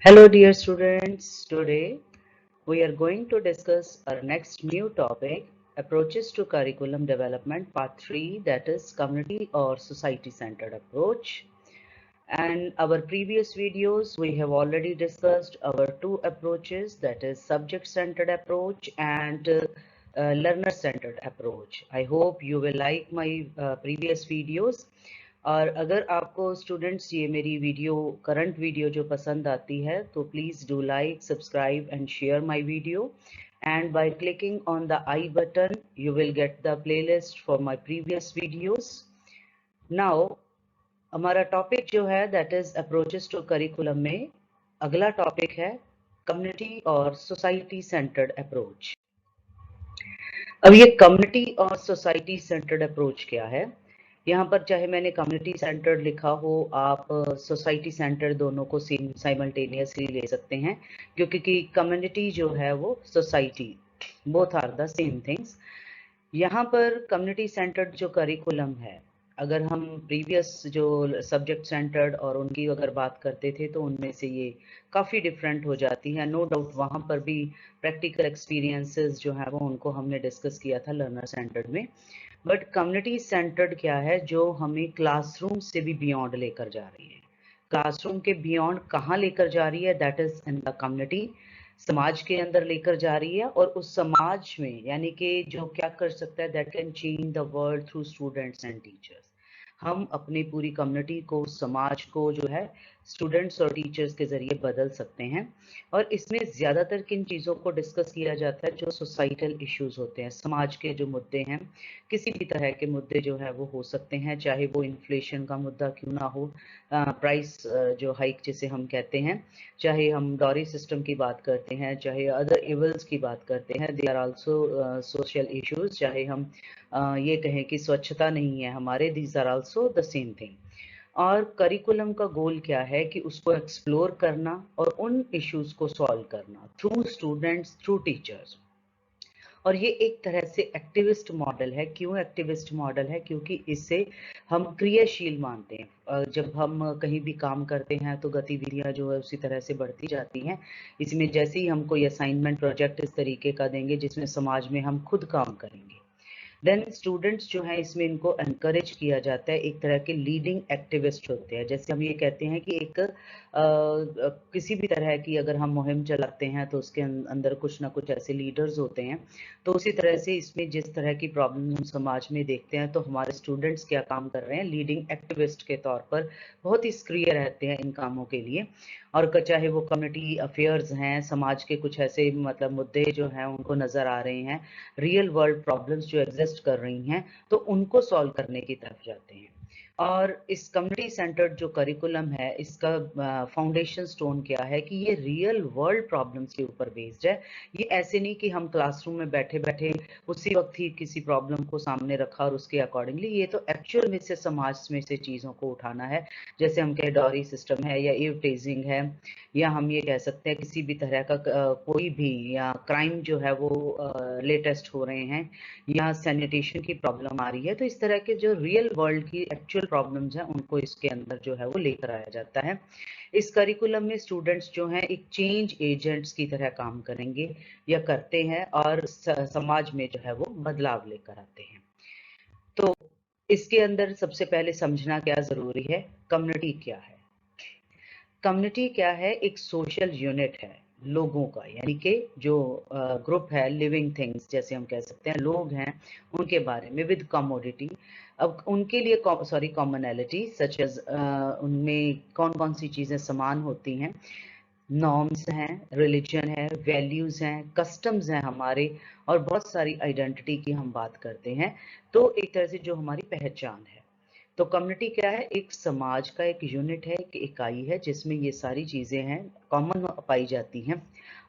Hello, dear students. Today we are going to discuss our next new topic, Approaches to Curriculum Development, Part 3, that is Community or Society-Centered Approach. And our previous videos, we have already discussed our two approaches, that is Subject-Centered Approach and Learner-Centered Approach. I hope you will like my previous videos. और अगर आपको students ये मेरी video current video जो पसंद आती है तो please do like subscribe and share my video and by clicking on the I button you will get the playlist for my previous videos. Now हमारा टॉपिक जो है that is approaches to curriculum में अगला topic है community और society centred approach. अब ये community और सोसाइटी सेंटर्ड अप्रोच क्या है? यहाँ पर चाहे मैंने कम्युनिटी सेंटर्ड लिखा हो, आप सोसाइटी सेंटर्ड दोनों को सेम साइमल्टेनियसली ले सकते हैं, क्योंकि कम्युनिटी जो है वो society both are the same things. यहाँ पर कम्युनिटी सेंटर्ड जो करिकुलम है, अगर हम प्रीवियस जो सब्जेक्ट सेंटर्ड और उनकी अगर बात करते थे तो उनमें से ये काफ़ी डिफरेंट हो जाती है। नो डाउट वहाँ पर भी प्रैक्टिकल एक्सपीरियंसेस जो है वो उनको हमने डिस्कस किया था लर्नर सेंटर्ड में। बट कम्युनिटी सेंटर्ड क्या है, जो हमें क्लासरूम से भी बियॉन्ड लेकर जा रही है। क्लासरूम के बियॉन्ड कहाँ लेकर जा रही है? That is in the community, समाज के अंदर लेकर जा रही है। और उस समाज में यानी कि जो क्या कर सकता है, that can change the world through students and teachers. हम अपनी पूरी कम्युनिटी को, समाज को जो है स्टूडेंट्स और टीचर्स के जरिए बदल सकते हैं। और इसमें ज़्यादातर किन चीज़ों को डिस्कस किया जाता है? जो सोसाइटल इश्यूज होते हैं, समाज के जो मुद्दे हैं, किसी भी तरह के मुद्दे जो है वो हो सकते हैं, चाहे वो इन्फ्लेशन का मुद्दा क्यों ना हो, प्राइस जो हाइक जिसे हम कहते हैं, चाहे हम डॉरी सिस्टम की बात करते हैं, चाहे अदर इवल्स की बात करते हैं, they are also social issues. चाहे हम ये कहें कि स्वच्छता नहीं है हमारे, these are also the same thing. और करिकुलम का गोल क्या है कि उसको एक्सप्लोर करना और उन इश्यूज को सॉल्व करना थ्रू स्टूडेंट्स, थ्रू टीचर्स। और ये एक तरह से एक्टिविस्ट मॉडल है। क्यों एक्टिविस्ट मॉडल है? क्योंकि इससे हम क्रियाशील मानते हैं। जब हम कहीं भी काम करते हैं तो गतिविधियां जो है उसी तरह से बढ़ती जाती हैं। इसमें जैसे ही हम कोई असाइनमेंट प्रोजेक्ट इस तरीके का देंगे जिसमें समाज में हम खुद काम करेंगे, देन स्टूडेंट्स जो है इसमें इनको एनकरेज किया जाता है, एक तरह के लीडिंग एक्टिविस्ट होते हैं। जैसे हम ये कहते हैं कि एक किसी भी तरह की अगर हम मुहिम चलाते हैं तो उसके अंदर कुछ ना कुछ ऐसे लीडर्स होते हैं। तो उसी तरह से इसमें जिस तरह की प्रॉब्लम हम समाज में देखते हैं तो हमारे स्टूडेंट्स क्या काम कर रहे हैं, लीडिंग एक्टिविस्ट के तौर पर बहुत ही सक्रिय रहते हैं इन कामों के लिए। और चाहे वो कम्युनिटी अफेयर्स हैं, समाज के कुछ ऐसे मतलब मुद्दे जो हैं उनको नज़र आ रहे हैं, रियल वर्ल्ड प्रॉब्लम्स जो एग्जिस्ट कर रही हैं, तो उनको सॉल्व करने की तरफ जाते हैं। और इस कम्युनिटी सेंटर्ड जो करिकुलम है, इसका फाउंडेशन स्टोन क्या है कि ये रियल वर्ल्ड प्रॉब्लम्स के ऊपर बेस्ड है। ये ऐसे नहीं कि हम क्लासरूम में बैठे बैठे उसी वक्त ही किसी प्रॉब्लम को सामने रखा और उसके अकॉर्डिंगली, ये तो एक्चुअल में से समाज में से चीज़ों को उठाना है। जैसे हम कहें डॉरी सिस्टम है या ईव टेजिंग है, या हम ये कह सकते हैं किसी भी तरह का कोई भी या क्राइम जो है वो लेटेस्ट हो रहे हैं, या सैनिटेशन की प्रॉब्लम आ रही है, तो इस तरह के जो रियल वर्ल्ड की एक्चुअल प्रॉब्लम्स हैं उनको इसके अंदर जो है वो लेकर आया जाता है। इस करिकुलम में स्टूडेंट्स जो हैं एक चेंज एजेंट्स की तरह काम करेंगे या करते हैं और समाज में जो है वो बदलाव लेकर आते हैं। तो इसके अंदर सबसे पहले समझना क्या जरूरी है, कम्युनिटी क्या है? कम्युनिटी क्या है? एक सोशल यूनिट है लोगों का, यानी कि जो ग्रुप है, लिविंग थिंग्स जैसे हम कह सकते हैं, लोग हैं उनके बारे में, विद कमोडिटी। अब उनके लिए कॉमनैलिटी सच एज, उनमें कौन कौन सी चीज़ें समान होती हैं, नॉर्म्स हैं, रिलीजन है, वैल्यूज़ हैं, कस्टम्स हैं हमारे, और बहुत सारी आइडेंटिटी की हम बात करते हैं। तो एक तरह से जो हमारी पहचान है। तो कम्युनिटी क्या है? एक समाज का एक यूनिट है, एक इकाई है जिसमें ये सारी चीज़ें हैं, कॉमन पाई जाती हैं।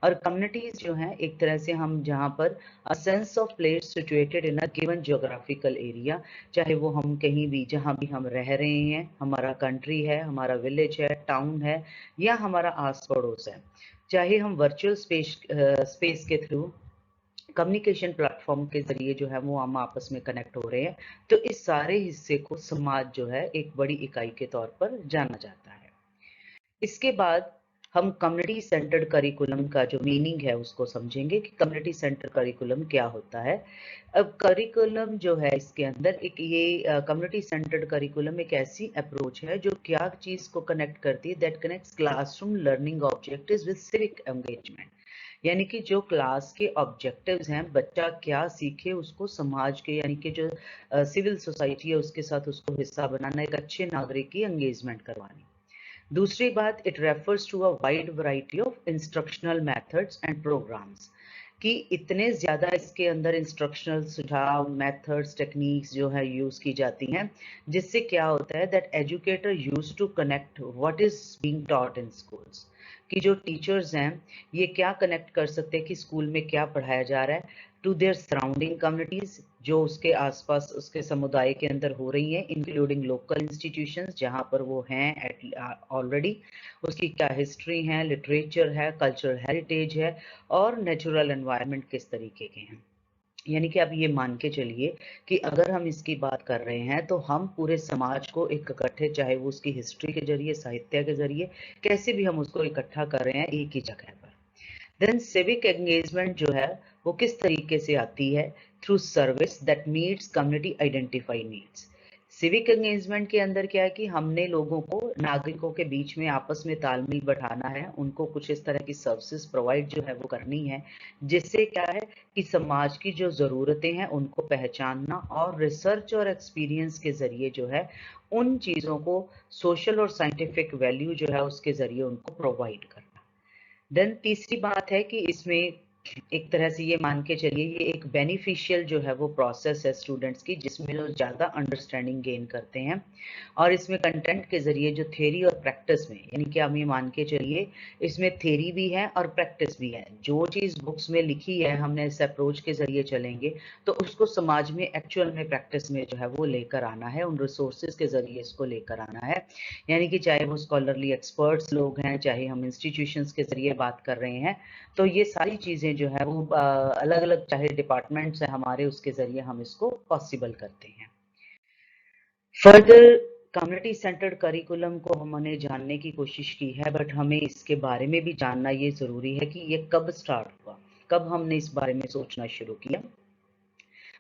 और कम्युनिटीज जो हैं एक तरह से हम जहाँ पर अ sense of place situated in a given geographical area, चाहे वो हम कहीं भी जहाँ भी हम रह रहे हैं, हमारा कंट्री है, हमारा विलेज है, टाउन है, या हमारा आस पड़ोस है, चाहे हम वर्चुअल स्पेस के थ्रू कम्युनिकेशन प्लेटफॉर्म के जरिए जो है वो हम आपस में कनेक्ट हो रहे हैं, तो इस सारे हिस्से को समाज जो है एक बड़ी इकाई के तौर पर जाना जाता है। इसके बाद हम कम्युनिटी सेंटर्ड करिकुलम का जो मीनिंग है उसको समझेंगे कि कम्युनिटी सेंटर्ड करिकुलम क्या होता है। अब करिकुलम जो है इसके अंदर एक ये कम्युनिटी सेंटर्ड करिकुलम एक ऐसी अप्रोच है जो क्या चीज को कनेक्ट करती है, that connects classroom learning objectives with civic engagement. यानी कि जो क्लास के ऑब्जेक्टिव्स हैं, बच्चा क्या सीखे उसको समाज के यानी कि जो सिविल सोसाइटी है उसके साथ उसको हिस्सा बनाना, एक अच्छे नागरिक की एंगेजमेंट करवानी। दूसरी बात, it refers to a wide variety of instructional methods and programs, कि इतने ज़्यादा इसके अंदर इंस्ट्रक्शनल सुझाव, मेथड्स, टेक्निक्स जो है यूज़ की जाती हैं, जिससे क्या होता है that educator use to connect what is being taught in schools, कि जो टीचर्स हैं ये क्या कनेक्ट कर सकते हैं कि स्कूल में क्या पढ़ाया जा रहा है, टू देयर सराउंडिंग कम्युनिटीज, जो उसके आसपास उसके समुदाय के अंदर हो रही हैं, इंक्लूडिंग लोकल इंस्टीट्यूशंस जहाँ पर वो हैं ऑलरेडी, उसकी क्या हिस्ट्री है, लिटरेचर है, कल्चरल हेरिटेज है, और नेचुरल एनवायरनमेंट किस तरीके के हैं। यानी कि आप ये मान के चलिए कि अगर हम इसकी बात कर रहे हैं तो हम पूरे समाज को एक इकट्ठे, चाहे वो उसकी हिस्ट्री के जरिए, साहित्य के जरिए, कैसे भी हम उसको इकट्ठा कर रहे हैं एक ही जगह पर। देन सिविक एंगेजमेंट जो है वो किस तरीके से आती है, through service that meets community identify needs. Civic engagement के अंदर क्या है कि हमने लोगों को, नागरिकों के बीच में आपस में तालमेल बढ़ाना है, उनको कुछ इस तरह की सर्विसेज प्रोवाइड जो है वो करनी है, जिससे क्या है कि समाज की जो ज़रूरतें हैं उनको पहचानना, और रिसर्च और एक्सपीरियंस के ज़रिए जो है उन चीज़ों को, सोशल और साइंटिफिक वैल्यू जो है उसके ज़रिए उनको प्रोवाइड करना। देन तीसरी बात है कि इसमें एक तरह से ये मान के चलिए ये एक बेनिफिशियल जो है वो प्रोसेस है स्टूडेंट्स की, जिसमें जो ज़्यादा अंडरस्टैंडिंग गेन करते हैं, और इसमें कंटेंट के ज़रिए जो थ्योरी और प्रैक्टिस में, यानी कि हम ये मान के चलिए इसमें थ्योरी भी है और प्रैक्टिस भी है। जो चीज़ बुक्स में लिखी है हमने इस अप्रोच के ज़रिए चलेंगे तो उसको समाज में एक्चुअल में प्रैक्टिस में जो है वो लेकर आना है, उन रिसोर्सेज के ज़रिए इसको लेकर आना है। यानी कि चाहे वो स्कॉलरली एक्सपर्ट्स लोग हैं, चाहे हम इंस्टीट्यूशंस के ज़रिए बात कर रहे हैं, तो ये सारी चीज़ें जो है वो अलग अलग चाहे डिपार्टमेंट्स हैं हमारे, उसके ज़रिए हम इसको पॉसिबल करते हैं। फर्दर कम्युनिटी सेंटर्ड करिकुलम को हमने जानने की कोशिश की है, बट हमें इसके बारे में भी जानना ये ज़रूरी है कि ये कब स्टार्ट हुआ, कब हमने इस बारे में सोचना शुरू किया।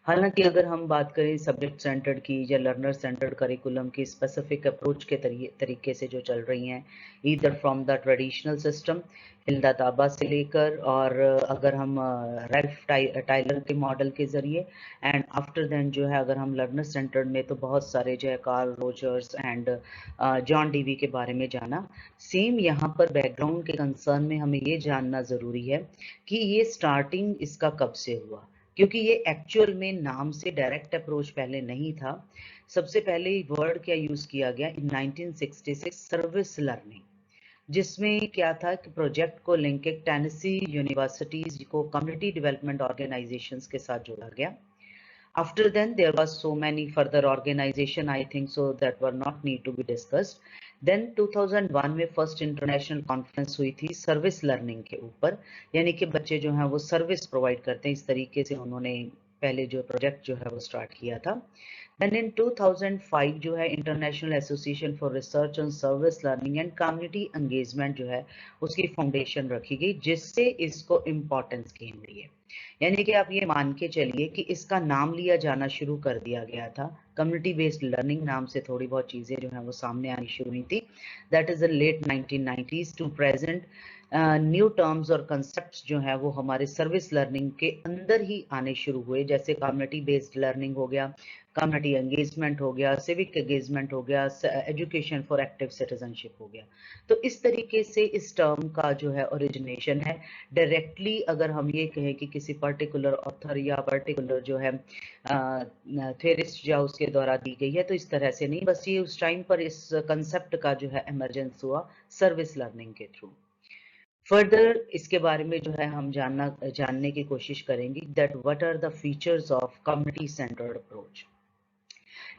हालांकि अगर हम बात करें सब्जेक्ट सेंटर्ड की या लर्नर सेंटर्ड करिकुलम की स्पेसिफिक अप्रोच के तरीके से जो चल रही हैं, either from the traditional system Hilda Taba से लेकर, और अगर हम रैल्फ टाइलर के मॉडल के जरिए, एंड आफ्टर देन जो है अगर हम लर्नर सेंटर्ड में तो बहुत सारे जो है Carl Rogers and John Dewey के बारे में जाना। सेम यहाँ पर बैकग्राउंड के कंसर्न में हमें ये जानना ज़रूरी है कि ये स्टार्टिंग इसका कब से हुआ, क्योंकि ये एक्चुअल में नाम से डायरेक्ट अप्रोच पहले नहीं था। सबसे पहले वर्ड क्या यूज किया गया इन 1966, सर्विस लर्निंग, जिसमें क्या था कि प्रोजेक्ट को लिंक टेनेसी यूनिवर्सिटीज को कम्युनिटी डेवलपमेंट ऑर्गेनाइजेशंस के साथ जोड़ा गया। After then, there was so many further organization, I think so, that were not need to be discussed. Then 2001 में फर्स्ट इंटरनेशनल कॉन्फ्रेंस हुई थी सर्विस लर्निंग के ऊपर, यानी कि बच्चे जो हैं वो सर्विस प्रोवाइड करते हैं, इस तरीके से उन्होंने पहले जो प्रोजेक्ट जो है वो स्टार्ट किया था। Then in 2005 जो है international association for research on service learning and community engagement जो है उसकी फाउंडेशन रखी गई, जिससे इसको इम्पोर्टेंस गेन हुई है। यानी कि आप ये मान के चलिए कि इसका नाम लिया जाना शुरू कर दिया गया था, कम्युनिटी बेस्ड लर्निंग नाम से थोड़ी बहुत चीज़ें जो है वो सामने आनी शुरू हुई थी। That is in late 1990s to present. New terms और कंसेप्ट जो है वो हमारे सर्विस लर्निंग के अंदर ही आने शुरू हुए, जैसे कम्युनिटी बेस्ड लर्निंग हो गया, कम्युनिटी एंगेजमेंट हो गया, सिविक एंगेजमेंट हो गया, एजुकेशन फॉर एक्टिव सिटीजनशिप हो गया। तो इस तरीके से इस टर्म का जो है ओरिजिनेशन है। डायरेक्टली अगर हम ये कहें कि किसी पर्टिकुलर ऑथर या पर्टिकुलर जो है थ्योरिस्ट या उसके द्वारा दी गई है, तो इस तरह से नहीं, बस ये उस टाइम पर इस कंसेप्ट का जो है इमरजेंस हुआ सर्विस लर्निंग के थ्रू। फर्दर इसके बारे में जो है हम जानने की कोशिश करेंगे that what are the features of community centered approach.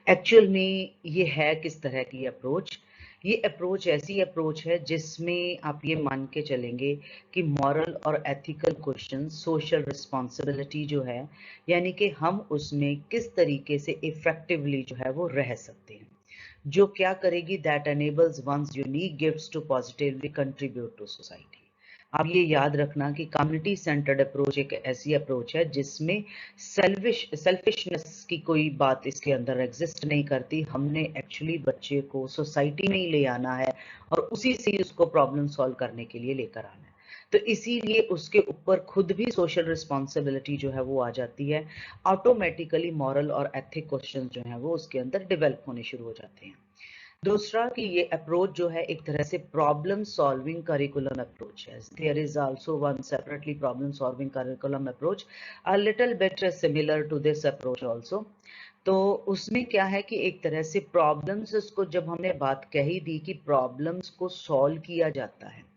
Actual में ये है किस तरह की अप्रोच, ये अप्रोच ऐसी अप्रोच है जिसमें आप ये मान के चलेंगे कि मॉरल और एथिकल क्वेश्चन, सोशल रिस्पॉन्सिबिलिटी जो है, यानी कि हम उसमें किस तरीके से इफेक्टिवली जो है वो रह सकते हैं। जो क्या करेगी, that enables one's unique gifts to positively contribute to society। अब ये याद रखना कि कम्युनिटी सेंटर्ड अप्रोच एक ऐसी अप्रोच है जिसमें सेल्फिशनेस की कोई बात इसके अंदर एग्जिस्ट नहीं करती। हमने एक्चुअली बच्चे को सोसाइटी में ही ले आना है और उसी से ही उसको प्रॉब्लम सॉल्व करने के लिए लेकर आना है। तो इसीलिए उसके ऊपर खुद भी सोशल रिस्पॉन्सिबिलिटी जो है वो आ जाती है। ऑटोमेटिकली मॉरल और एथिक क्वेश्चन जो है वो उसके अंदर डेवलप होने शुरू हो जाते हैं। दूसरा कि ये अप्रोच जो है एक तरह से प्रॉब्लम सॉल्विंग करिकुलम अप्रोच है। There is also one separately problem solving curriculum approach, a little bit similar to this approach also. तो उसमें क्या है कि एक तरह से प्रॉब्लम्स को जब हमने बात कही दी कि प्रॉब्लम्स को सॉल्व किया जाता है,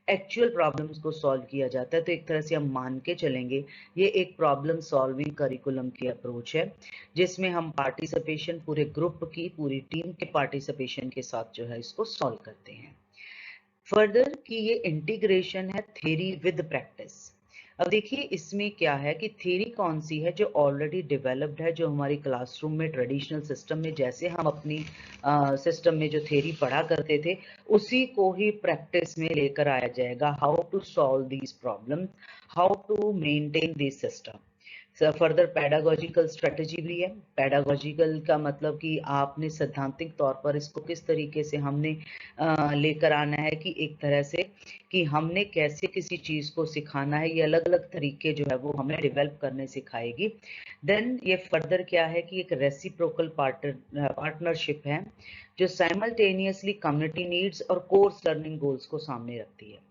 एक्चुअल प्रॉब्लम्स को सॉल्व किया जाता है, तो एक तरह से हम मान के चलेंगे ये एक प्रॉब्लम सॉल्विंग करिकुलम की अप्रोच है जिसमें हम पार्टिसिपेशन पूरे ग्रुप की, पूरी टीम के पार्टिसिपेशन के साथ जो है इसको सॉल्व करते हैं। फर्दर कि ये इंटीग्रेशन है थ्योरी विद प्रैक्टिस। अब देखिए इसमें क्या है कि थ्योरी कौन सी है जो ऑलरेडी डेवलप्ड है, जो हमारी क्लासरूम में ट्रेडिशनल सिस्टम में जैसे हम अपनी सिस्टम में जो थ्योरी पढ़ा करते थे उसी को ही प्रैक्टिस में लेकर आया जाएगा। How to solve these problem, how to maintain this system. Further pedagogical strategy भी है। पैडागोजिकल का मतलब कि आपने सैद्धांतिक तौर पर इसको किस तरीके से हमने लेकर आना है कि एक तरह से कि हमने कैसे किसी चीज को सिखाना है, ये अलग अलग तरीके जो है वो हमें डेवलप करने सिखाएगी। देन ये फर्दर क्या है कि एक रेसिप्रोकल पार्टनरशिप है जो साइमल्टेनियसली कम्युनिटी नीड्स और कोर्स लर्निंग गोल्स को सामने रखती है।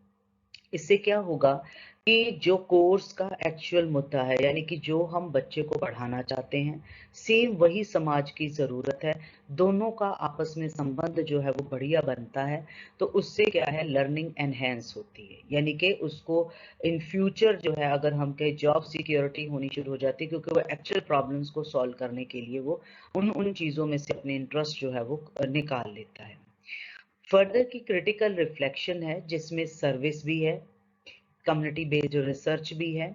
इससे क्या होगा कि जो कोर्स का एक्चुअल मुद्दा है, यानी कि जो हम बच्चे को पढ़ाना चाहते हैं, सेम वही समाज की ज़रूरत है, दोनों का आपस में संबंध जो है वो बढ़िया बनता है। तो उससे क्या है, लर्निंग एनहेंस होती है, यानी कि उसको इन फ्यूचर जो है अगर हम कहें जॉब सिक्योरिटी होनी शुरू हो जाती है, क्योंकि वो एक्चुअल प्रॉब्लम्स को सॉल्व करने के लिए वो उन चीज़ों में से अपने इंटरेस्ट जो है वो निकाल लेता है। फर्दर की क्रिटिकल रिफ्लेक्शन है जिसमें सर्विस भी है, कम्युनिटी बेस्ड रिसर्च भी है,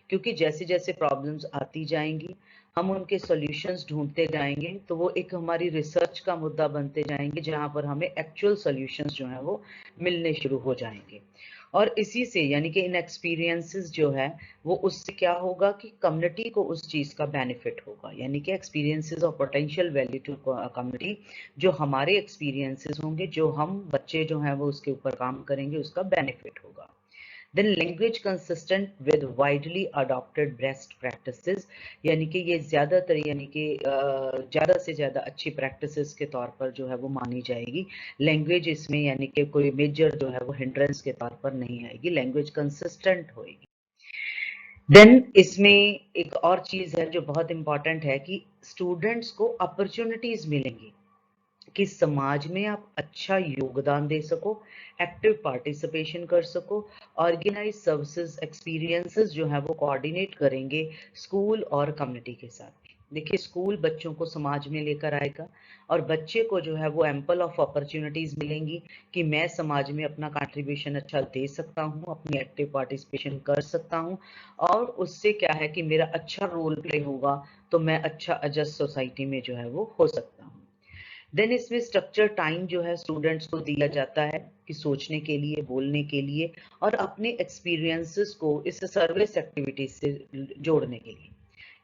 क्योंकि जैसे जैसे प्रॉब्लम्स आती जाएंगी हम उनके सॉल्यूशंस ढूंढते जाएंगे तो वो एक हमारी रिसर्च का मुद्दा बनते जाएंगे जहां पर हमें एक्चुअल सॉल्यूशंस जो है वो मिलने शुरू हो जाएंगे। और इसी से यानी कि इन एक्सपीरियंसेस जो है वो उससे क्या होगा कि कम्युनिटी को उस चीज़ का बेनिफिट होगा, यानी कि experiences of potential value to community. जो हमारे एक्सपीरियंसेस होंगे, जो हम बच्चे जो हैं वो उसके ऊपर काम करेंगे, उसका बेनिफिट होगा। Then language consistent with widely adopted best practices, यानी कि ये ज़्यादातर यानी कि ज़्यादा से ज़्यादा अच्छी प्रैक्टिसेस के तौर पर जो है वो मानी जाएगी। लैंग्वेज इसमें यानी कि कोई मेजर जो है वो हिंड्रेंस के तौर पर नहीं आएगी, लैंग्वेज कंसिस्टेंट होएगी। देन इसमें एक और चीज़ है जो बहुत इंपॉर्टेंट है कि स्टूडेंट्स को अपॉर्चुनिटीज़ मिलेंगी कि समाज में आप अच्छा योगदान दे सको, एक्टिव पार्टिसिपेशन कर सको, ऑर्गेनाइज सर्विसेज एक्सपीरियंसेस जो है वो कोऑर्डिनेट करेंगे स्कूल और कम्युनिटी के साथ। देखिए स्कूल बच्चों को समाज में लेकर आएगा और बच्चे को जो है वो एम्पल ऑफ अपॉर्चुनिटीज मिलेंगी कि मैं समाज में अपना कंट्रीब्यूशन अच्छा दे सकता हूँ, अपनी एक्टिव पार्टिसिपेशन कर सकता हूँ और उससे क्या है कि मेरा अच्छा रोल प्ले होगा, तो मैं अच्छा एडजस्ट सोसाइटी में जो है वो हो सकता हूँ। देन इसमें स्ट्रक्चर टाइम जो है स्टूडेंट्स को दिया जाता है कि सोचने के लिए, बोलने के लिए और अपने एक्सपीरियंसेस को इस सर्विस एक्टिविटीज से जोड़ने के लिए,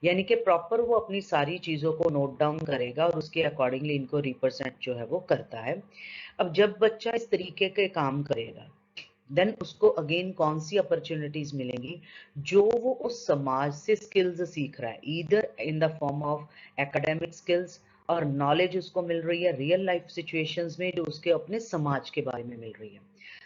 यानी कि प्रॉपर वो अपनी सारी चीज़ों को नोट डाउन करेगा और उसके अकॉर्डिंगली इनको रिप्रेजेंट जो है वो करता है। अब जब बच्चा इस तरीके के काम करेगा देन उसको अगेन कौन सी अपॉर्चुनिटीज मिलेंगी, जो वो उस समाज से स्किल्स सीख रहा है, either in the form of academic skills और नॉलेज उसको मिल रही है रियल लाइफ सिचुएशंस में जो उसके अपने समाज के बारे में मिल रही है।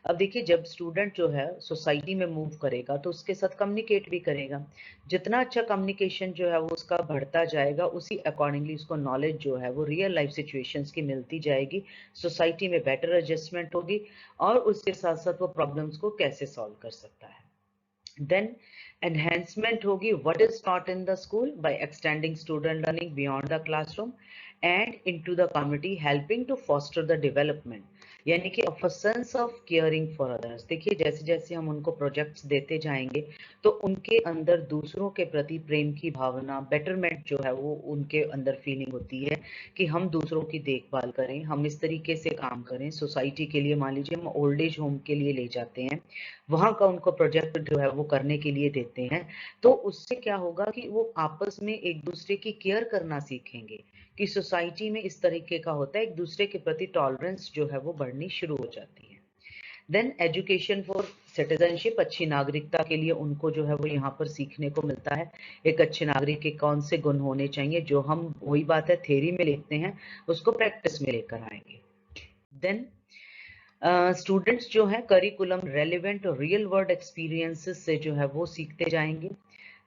अब देखिए जब स्टूडेंट जो है सोसाइटी में मूव करेगा तो उसके साथ कम्युनिकेट भी करेगा, जितना अच्छा कम्युनिकेशन जो है वो उसका बढ़ता जाएगा उसी अकॉर्डिंगली उसको नॉलेज जो है वो रियल लाइफ सिचुएशंस की मिलती जाएगी, सोसाइटी में बेटर एडजस्टमेंट होगी और उसके साथ साथ वो प्रॉब्लम्स को कैसे सॉल्व कर सकता है। देन enhancement होगी what is taught in the school by extending student learning beyond the classroom and into the community, helping to foster the development। यानी कि of a sense of caring for others. देखिए जैसे जैसे हम उनको projects देते जाएंगे तो उनके अंदर दूसरों के प्रति प्रेम की भावना, बेटरमेंट जो है वो उनके अंदर फीलिंग होती है कि हम दूसरों की देखभाल करें, हम इस तरीके से काम करें सोसाइटी के लिए। मान लीजिए हम ओल्ड एज होम के लिए ले जाते हैं, वहां का उनको प्रोजेक्ट जो है वो करने के लिए देते हैं, तो उससे क्या होगा कि वो आपस में एक दूसरे की केयर करना सीखेंगे कि सोसाइटी में इस तरीके का होता है, एक दूसरे के प्रति टॉलरेंस जो है वो बढ़नी शुरू हो जाती है। देन एजुकेशन फॉर सिटीजनशिप, अच्छी नागरिकता के लिए उनको जो है वो यहाँ पर सीखने को मिलता है। एक अच्छे नागरिक के कौन से गुण होने चाहिए, जो हम वही बात है थ्योरी में लिखते हैं उसको प्रैक्टिस में लेकर आएंगे। देन स्टूडेंट्स जो है करिकुलम रेलिवेंट और रियल वर्ल्ड एक्सपीरियंसेस से जो है वो सीखते जाएंगे।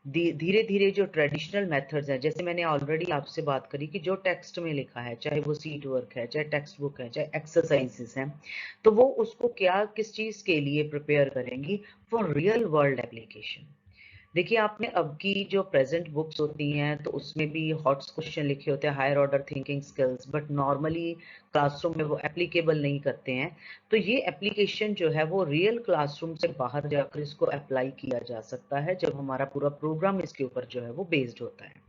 धीरे धीरे जो ट्रेडिशनल मेथड्स हैं, जैसे मैंने ऑलरेडी आपसे बात करी कि जो टेक्स्ट में लिखा है, चाहे वो सीट वर्क है, चाहे टेक्स्ट बुक है, चाहे एक्सरसाइजेस हैं, तो वो उसको क्या किस चीज के लिए प्रिपेयर करेंगी, फॉर रियल वर्ल्ड एप्लीकेशन। देखिए आपने अब की जो प्रेजेंट बुक्स होती हैं तो उसमें भी हॉट्स क्वेश्चन लिखे होते हैं, higher order thinking skills, but normally classroom में वो एप्लीकेबल नहीं करते हैं। तो ये एप्लीकेशन जो है वो रियल क्लासरूम से बाहर जाकर इसको अप्लाई किया जा सकता है, जब हमारा पूरा प्रोग्राम इसके ऊपर जो है वो बेस्ड होता है।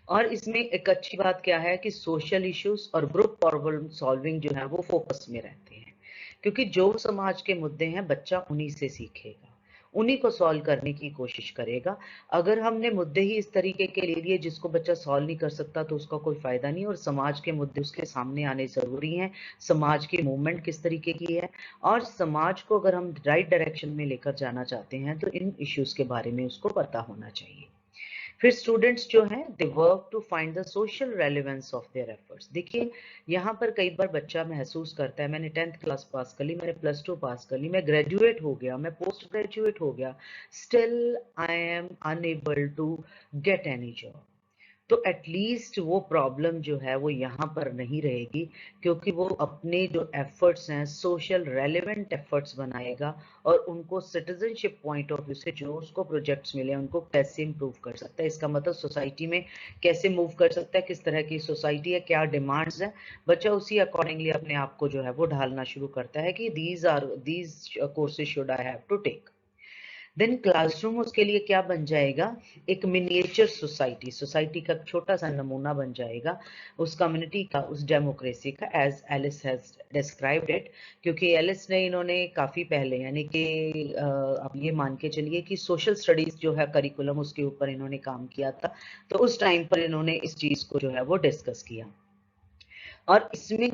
और इसमें एक अच्छी बात क्या है कि सोशल इश्यूज और ग्रुप प्रॉब्लम सॉल्विंग जो है वो फोकस में रहते हैं, क्योंकि जो समाज के मुद्दे हैं बच्चा उन्हीं से सीखेगा, उन्हीं को सॉल्व करने की कोशिश करेगा। अगर हमने मुद्दे ही इस तरीके के ले लिए जिसको बच्चा सॉल्व नहीं कर सकता तो उसका कोई फायदा नहीं। और समाज के मुद्दे उसके सामने आने जरूरी हैं, समाज की मूवमेंट किस तरीके की है, और समाज को अगर हम राइट डायरेक्शन में लेकर जाना चाहते हैं तो इन इश्यूज के बारे में उसको पता होना चाहिए। फिर स्टूडेंट्स जो हैं they work to find the social relevance of their efforts. देखिए यहाँ पर कई बार बच्चा महसूस करता है मैंने 10th क्लास पास कर ली, मैंने +2 पास कर ली, मैं ग्रेजुएट हो गया, मैं पोस्ट ग्रेजुएट हो गया, still I am unable to get any job. तो एटलीस्ट वो प्रॉब्लम जो है वो यहाँ पर नहीं रहेगी, क्योंकि वो अपने जो एफर्ट्स हैं सोशल रेलेवेंट एफर्ट्स बनाएगा और उनको सिटीजनशिप पॉइंट ऑफ व्यू से जो उसको प्रोजेक्ट्स मिले उनको कैसे इंप्रूव कर सकता है, इसका मतलब सोसाइटी में कैसे मूव कर सकता है, किस तरह की सोसाइटी है, क्या डिमांड्स है, बच्चा उसी अकॉर्डिंगली अपने आप को जो है वो ढालना शुरू करता है कि these courses should I have to take. Then classroom उसके लिए क्या बन जाएगा, एक मिनिएचर सोसाइटी, सोसाइटी का छोटा सा नमूना बन जाएगा, उस कम्युनिटी का, उस डेमोक्रेसी का, as Ellis has described it. क्योंकि एलिस ने इन्होंने काफी पहले यानी कि आप ये मान के चलिए कि सोशल स्टडीज जो है करिकुलम उसके ऊपर इन्होंने काम किया था, तो उस टाइम पर इन्होंने इस चीज को जो है वो डिस्कस किया। और इसमें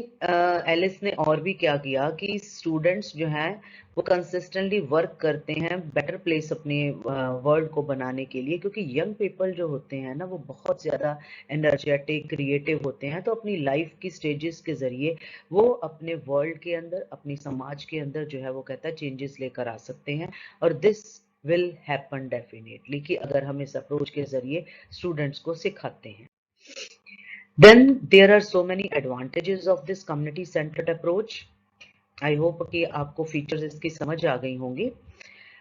एलिस ने और भी क्या किया कि स्टूडेंट्स जो हैं वो कंसिस्टेंटली वर्क करते हैं बेटर प्लेस अपने वर्ल्ड को बनाने के लिए, क्योंकि यंग पीपल जो होते हैं ना वो बहुत ज़्यादा एनर्जेटिक क्रिएटिव होते हैं, तो अपनी लाइफ की स्टेजेस के ज़रिए वो अपने वर्ल्ड के अंदर, अपनी समाज के अंदर जो है वो कहता है चेंजेस लेकर आ सकते हैं। और दिस विल हैपन डेफिनेटली कि अगर हम इस अप्रोच के ज़रिए स्टूडेंट्स को सिखाते हैं। Then there are so many advantages of this community centered approach. I hope कि आपको फीचर्स इसकी समझ आ गई होंगी।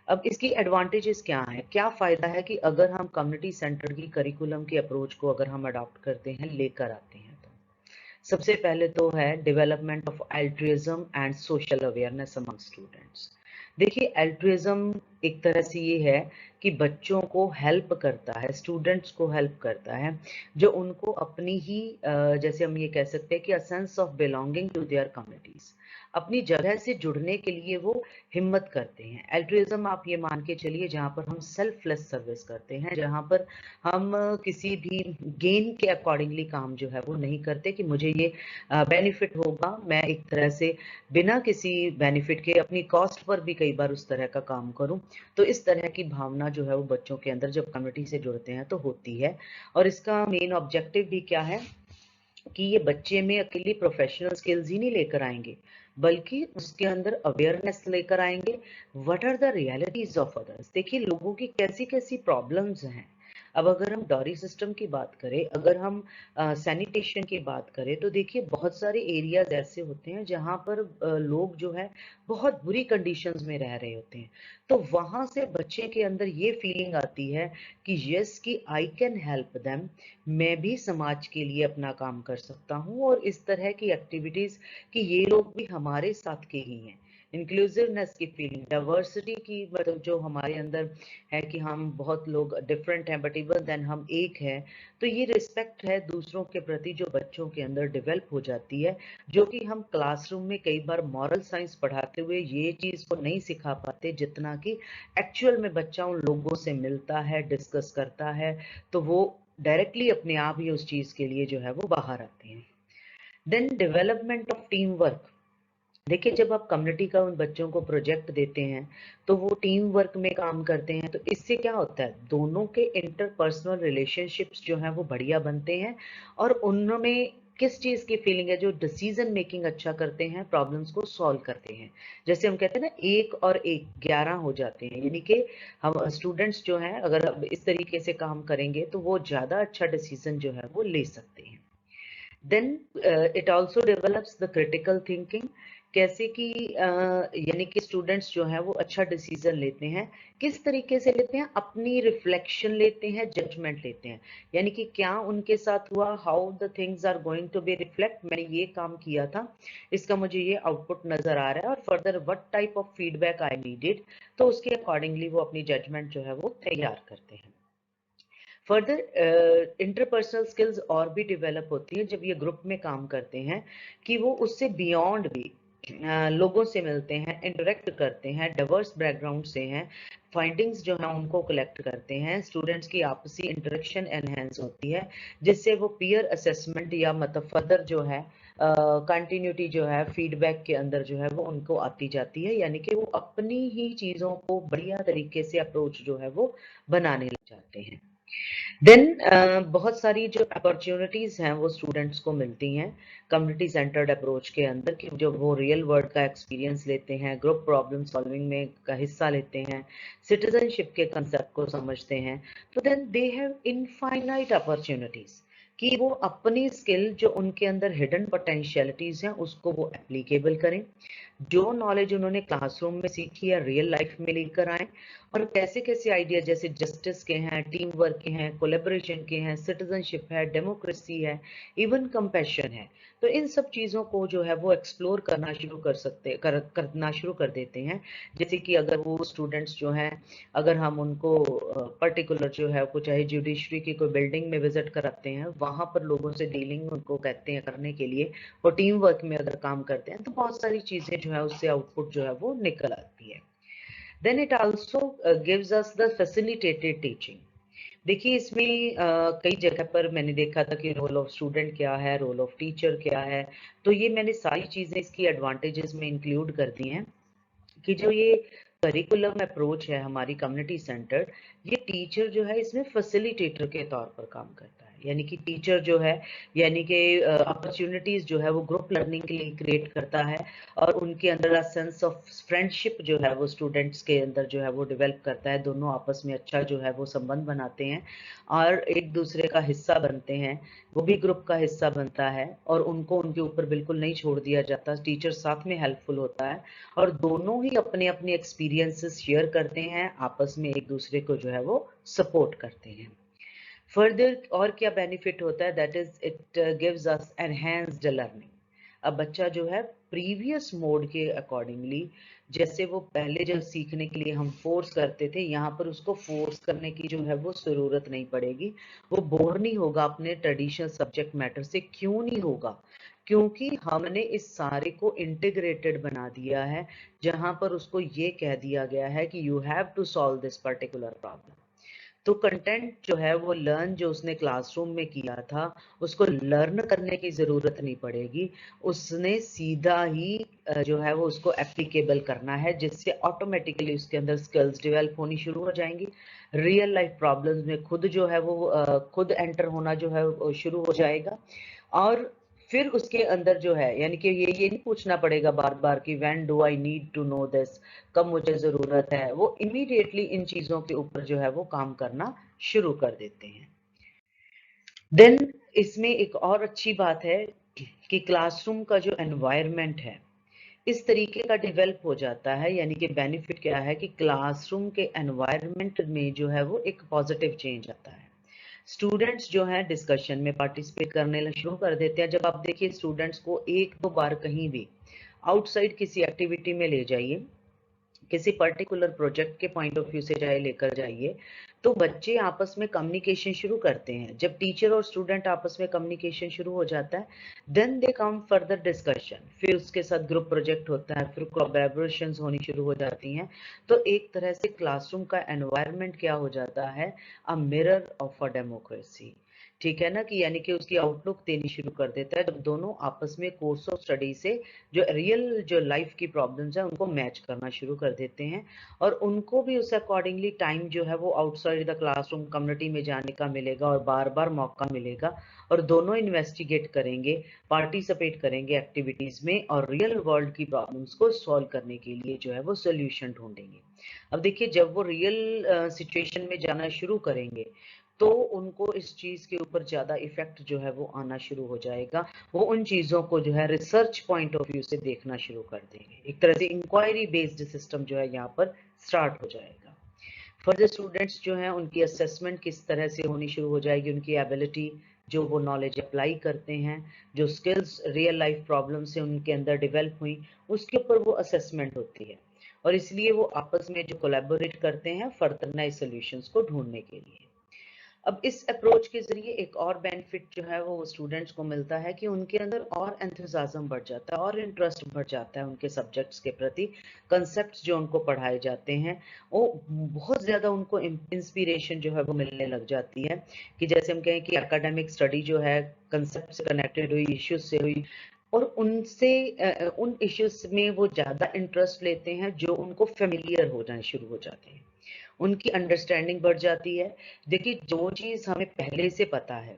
अब इसकी एडवांटेजेस क्या हैं, क्या फायदा है कि अगर हम कम्युनिटी सेंटर की करिकुलम की अप्रोच को अगर हम अडॉप्ट करते हैं, लेकर आते हैं, तो सबसे पहले तो है development of altruism and social awareness among students. देखिए एल्ट्रिज्म एक तरह से ये है कि बच्चों को हेल्प करता है, स्टूडेंट्स को हेल्प करता है, जो उनको अपनी ही जैसे हम ये कह सकते हैं कि a sense of belonging to their communities, अपनी जगह से जुड़ने के लिए वो हिम्मत करते हैं। एल्ट्रिज्म आप ये मान के चलिए जहाँ पर हम सेल्फलेस सर्विस करते हैं, जहाँ पर हम किसी भी गेन के अकॉर्डिंगली काम जो है वो नहीं करते कि मुझे ये बेनिफिट होगा, मैं एक तरह से बिना किसी बेनिफिट के अपनी कॉस्ट पर भी कई बार उस तरह का काम करूं। तो इस तरह की भावना जो है वो बच्चों के अंदर जब कम्युनिटी से जुड़ते हैं तो होती है। और इसका मेन ऑब्जेक्टिव भी क्या है कि ये बच्चे में अकेली प्रोफेशनल स्किल्स ही नहीं लेकर आएंगे, बल्कि उसके अंदर अवेयरनेस लेकर आएंगे। What are the realities of others. देखिए लोगों की कैसी कैसी प्रॉब्लम्स हैं, अब अगर हम डॉरी सिस्टम की बात करें, अगर हम सैनिटेशन की बात करें, तो देखिए बहुत सारे एरियाज ऐसे होते हैं जहाँ पर लोग जो है बहुत बुरी कंडीशंस में रह रहे होते हैं। तो वहां से बच्चे के अंदर ये फीलिंग आती है कि यस, कि आई कैन हेल्प देम, मैं भी समाज के लिए अपना काम कर सकता हूँ, और इस तरह की एक्टिविटीज कि ये लोग भी हमारे साथ के ही हैं। इंक्लूसिवनेस की फीलिंग, डाइवर्सिटी की, मतलब जो हमारे अंदर है कि हम बहुत लोग डिफरेंट हैं बट इवन देन हम एक हैं, तो ये रिस्पेक्ट है दूसरों के प्रति जो बच्चों के अंदर डेवलप हो जाती है, जो कि हम क्लासरूम में कई बार मॉरल साइंस पढ़ाते हुए ये चीज को नहीं सिखा पाते, जितना कि एक्चुअल में बच्चा उन लोगों से मिलता है, डिस्कस करता है, तो वो डायरेक्टली अपने आप ही उस चीज के लिए जो है वो बाहर आते हैं। Then development of team work. देखिए जब आप कम्युनिटी का उन बच्चों को प्रोजेक्ट देते हैं तो वो टीम वर्क में काम करते हैं, तो इससे क्या होता है, दोनों के इंटरपर्सनल रिलेशनशिप्स जो हैं वो बढ़िया बनते हैं, और उनमें किस चीज की फीलिंग है, जो डिसीजन मेकिंग अच्छा करते हैं, प्रॉब्लम्स को सॉल्व करते हैं। जैसे हम कहते हैं ना, 1 और 1 11 हो जाते हैं, यानी कि हम स्टूडेंट्स जो हैं अगर अब इस तरीके से काम करेंगे तो वो ज्यादा अच्छा डिसीजन जो है वो ले सकते हैं। Then it also develops the critical thinking. कैसे कि यानी कि स्टूडेंट्स जो हैं वो अच्छा डिसीजन लेते हैं, किस तरीके से लेते हैं, अपनी रिफ्लेक्शन लेते हैं, जजमेंट लेते हैं, यानी कि क्या उनके साथ हुआ, how the things are going to be reflect, मैंने ये काम किया था, इसका मुझे ये आउटपुट नजर आ रहा है, और further what type of feedback I needed, तो उसके अकॉर्डिंगली वो अपनी जजमेंट जो है वो तैयार करते हैं। फर्दर इंटरपर्सनल स्किल्स और भी डेवलप होती हैं जब ये ग्रुप में काम करते हैं, कि वो उससे बियॉन्ड भी लोगों से मिलते हैं, इंटरेक्ट करते हैं, डाइवर्स बैकग्राउंड से हैं, फाइंडिंग्स जो है उनको कलेक्ट करते हैं, स्टूडेंट्स की आपसी इंटरेक्शन एनहेंस होती है, जिससे वो पीयर असेसमेंट या मतलब फर्दर जो है कंटिन्यूटी जो है फीडबैक के अंदर जो है वो उनको आती जाती है, यानी कि वो अपनी ही चीज़ों को बढ़िया तरीके से अप्रोच जो है वो बनाने लग जाते हैं। देन बहुत सारी जो अपॉर्चुनिटीज हैं वो स्टूडेंट्स को मिलती हैं कम्युनिटी सेंटर्ड अप्रोच के अंदर, कि जब वो रियल वर्ल्ड का एक्सपीरियंस लेते हैं, ग्रुप प्रॉब्लम सॉल्विंग में का हिस्सा लेते हैं, सिटीजनशिप के कंसेप्ट को समझते हैं, तो then they have infinite opportunities कि वो अपनी स्किल जो उनके अंदर हिडन पोटेंशियलिटीज हैं उसको वो एप्लीकेबल करें, जो नॉलेज उन्होंने क्लासरूम में सीखी है रियल लाइफ में लेकर आए, और कैसे कैसे आइडिया जैसे जस्टिस के हैं, टीम वर्क के हैं, कोलेबोरेशन के हैं, सिटीजनशिप है, डेमोक्रेसी है, इवन कंपैशन है, तो इन सब चीज़ों को जो है वो एक्सप्लोर करना शुरू करना शुरू कर देते हैं। जैसे कि अगर वो स्टूडेंट्स जो हैं, अगर हम उनको पर्टिकुलर जो है वो चाहे जुडिशरी की कोई बिल्डिंग में विजिट कराते हैं, वहां पर लोगों से डीलिंग उनको कहते हैं करने के लिए, और टीम वर्क में अगर काम करते हैं तो बहुत सारी चीजें जो है उससे आउटपुट जो है वो निकल आती है। Then it also gives us the facilitated teaching. देखिए इसमें कई जगह पर मैंने देखा था कि रोल ऑफ स्टूडेंट क्या है, रोल ऑफ टीचर क्या है, तो ये मैंने सारी चीजें इसकी एडवांटेजेस में इंक्लूड कर दी हैं, कि जो ये करिकुलम अप्रोच है हमारी कम्युनिटी सेंटर्ड, ये टीचर जो है इसमें फैसिलिटेटर के तौर पर काम करता है, यानी कि टीचर जो है, यानी कि अपॉर्चुनिटीज जो है वो ग्रुप लर्निंग के लिए क्रिएट करता है, और उनके अंदर सेंस ऑफ फ्रेंडशिप जो है वो स्टूडेंट्स के अंदर जो है वो डेवलप करता है, दोनों आपस में अच्छा जो है वो संबंध बनाते हैं और एक दूसरे का हिस्सा बनते हैं, वो भी ग्रुप का हिस्सा बनता है, और उनको उनके ऊपर बिल्कुल नहीं छोड़ दिया जाता, टीचर साथ में हेल्पफुल होता है, और दोनों ही अपने अपने एक्सपीरियंसेस शेयर करते हैं, आपस में एक दूसरे को जो है वो सपोर्ट करते हैं। फर्दर और क्या बेनिफिट होता है, that is it gives us enhanced learning. अब बच्चा जो है प्रीवियस मोड के अकॉर्डिंगली, जैसे वो पहले जो सीखने के लिए हम फोर्स करते थे, यहाँ पर उसको फोर्स करने की जो है वो जरूरत नहीं पड़ेगी, वो बोर नहीं होगा अपने ट्रेडिशनल सब्जेक्ट मैटर से। क्यों नहीं होगा? क्योंकि हमने इस सारे को इंटीग्रेटेड बना दिया है, जहां पर उसको ये कह दिया गया है कि you have to solve this particular problem. तो कंटेंट जो है वो लर्न जो उसने क्लासरूम में किया था, उसको लर्न करने की जरूरत नहीं पड़ेगी, उसने सीधा ही जो है वो उसको एप्लीकेबल करना है, जिससे ऑटोमेटिकली उसके अंदर स्किल्स डेवलप होनी शुरू हो जाएंगी, रियल लाइफ प्रॉब्लम्स में खुद जो है वो खुद एंटर होना जो है शुरू हो जाएगा, और फिर उसके अंदर जो है यानी कि ये नहीं पूछना पड़ेगा बार बार कि when do I need to know this, कब मुझे जरूरत है, वो इमीडिएटली इन चीजों के ऊपर जो है वो काम करना शुरू कर देते हैं। देन इसमें एक और अच्छी बात है कि क्लासरूम का जो एनवायरनमेंट है इस तरीके का डेवलप हो जाता है, यानी कि बेनिफिट क्या है कि क्लासरूम के एनवायरनमेंट में जो है वो एक पॉजिटिव चेंज आता है। स्टूडेंट्स जो है डिस्कशन में पार्टिसिपेट करने शुरू कर देते हैं। जब आप देखिए स्टूडेंट्स को एक दो बार कहीं भी आउटसाइड किसी एक्टिविटी में ले जाइए, किसी पर्टिकुलर प्रोजेक्ट के पॉइंट ऑफ व्यू से चाहे लेकर जाइए, तो बच्चे आपस में कम्युनिकेशन शुरू करते हैं। जब टीचर और स्टूडेंट आपस में कम्युनिकेशन शुरू हो जाता है, then they come further discussion, फिर उसके साथ ग्रुप प्रोजेक्ट होता है, फिर कोलैबोरेशंस होनी शुरू हो जाती हैं। तो एक तरह से क्लासरूम का एनवायरनमेंट क्या हो जाता है, a mirror of a democracy. ठीक है ना, कि यानी कि उसकी आउटलुक देनी शुरू कर देता है जब दोनों आपस में कोर्स ऑफ स्टडी से जो रियल जो लाइफ की प्रॉब्लम्स है उनको मैच करना शुरू कर देते हैं, और उनको भी उस अकॉर्डिंगली टाइम जो है वो आउटसाइड द क्लासरूम कम्युनिटी में जाने का मिलेगा और बार बार मौका मिलेगा, और दोनों इन्वेस्टिगेट करेंगे, पार्टिसिपेट करेंगे एक्टिविटीज में, और रियल वर्ल्ड की प्रॉब्लम्स को सॉल्व करने के लिए जो है वो सोल्यूशन ढूंढेंगे। अब देखिए जब वो रियल सिचुएशन में जाना शुरू करेंगे तो उनको इस चीज के ऊपर ज्यादा इफेक्ट जो है वो आना शुरू हो जाएगा। वो उन चीजों को जो है रिसर्च पॉइंट ऑफ व्यू से देखना शुरू कर देंगे। एक तरह से इंक्वायरी बेस्ड सिस्टम जो है यहाँ पर स्टार्ट हो जाएगा। फर्दर स्टूडेंट्स जो हैं उनकी असेसमेंट किस तरह से होनी शुरू हो जाएगी, उनकी एबिलिटी, जो वो नॉलेज अप्लाई करते हैं, जो स्किल्स रियल लाइफ प्रॉब्लम से उनके अंदर डेवलप हुई, उसके ऊपर वो असेसमेंट होती है, और इसलिए वो आपस में जो कोलैबोरेट करते हैं फर्दर नए सॉल्यूशंस को ढूंढने के लिए। अब इस अप्रोच के जरिए एक और बेनिफिट जो है वो स्टूडेंट्स को मिलता है कि उनके अंदर और एंथुसियाज्म बढ़ जाता है और इंटरेस्ट बढ़ जाता है उनके सब्जेक्ट्स के प्रति। कंसेप्ट्स जो उनको पढ़ाए जाते हैं वो बहुत ज़्यादा उनको इंस्पिरेशन जो है वो मिलने लग जाती है, कि जैसे हम कहें कि एकेडमिक स्टडी जो है कंसेप्ट से कनेक्टेड हुई, इश्यूज से हुई, और उनसे उन इश्यूज में वो ज़्यादा इंटरेस्ट लेते हैं जो उनको फेमिलियर हो जाने शुरू हो जाते हैं, उनकी अंडरस्टैंडिंग बढ़ जाती है। देखिए जो चीज हमें पहले से पता है